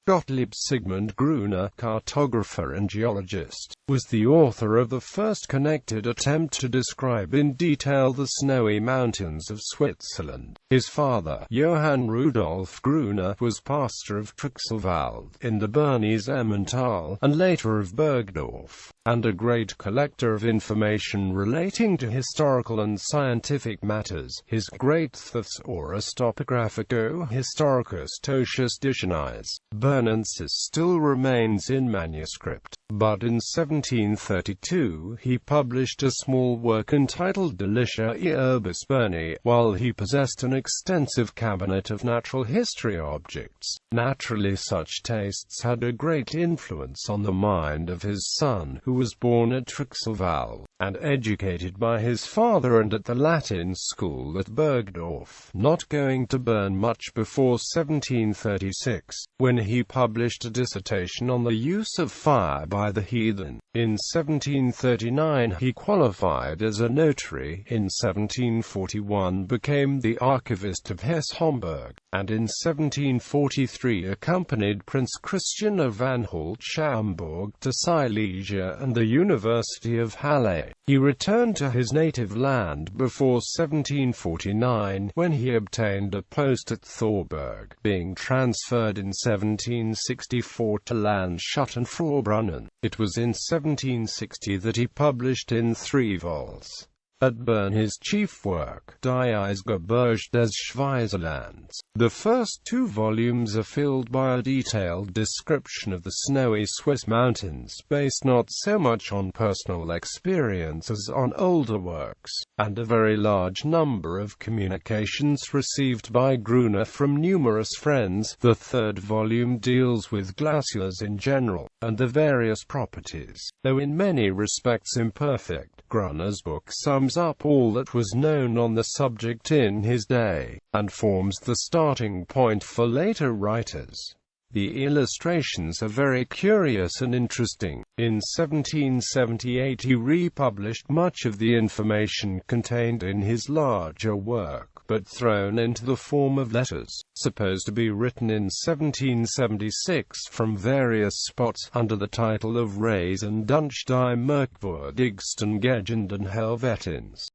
Gottlieb Sigmund Gruner, cartographer and geologist, was the author of the first connected attempt to describe in detail the snowy mountains of Switzerland. His father, Johann Rudolf Gruner, was pastor of Trachselwald in the Bernese Emmenthal, and later of Burgdorf, and a great collector of information relating to historical and scientific matters. His great Thesaurus, topographico-historicus, totius ditionis, Bernensis, still remains in manuscript, but in 1732 he published a small work entitled Deliciae urbis Bernae, while he possessed an extensive cabinet of natural history objects. Naturally, such tastes had a great influence on the mind of his son, who was born at Trachselwald, and educated by his father and at the Latin school at Burgdorf, not going to Bern much before 1736, when he published a dissertation on the use of fire by the heathen. In 1739 he qualified as a notary, in 1741 became the archivist of Hesse-Homburg, and in 1743 accompanied Prince Christian of Anhalt-Schaumburg to Silesia and the University of Halle. He returned to his native land before 1749, when he obtained a post at Thorburg, being transferred in 1764 to Landshut-and-Vorbrunnen. It was in 1760 that he published in 3 vols. At Bern his chief work, Die Eisgebirge des Schweizerlands. The first 2 volumes are filled by a detailed description of the snowy Swiss mountains, based not so much on personal experience as on older works, and a very large number of communications received by Gruner from numerous friends. The 3rd volume deals with glaciers in general, and the various properties. Though in many respects imperfect, Gruner's book sums up all that was known on the subject in his day, and forms the starting point for later writers. The illustrations are very curious and interesting. In 1778 he republished much of the information contained in his larger work, but thrown into the form of letters, supposed to be written in 1776 from various spots, under the title of Reis and Dunch die Merkwürdigsten Gegenden Helvetiens.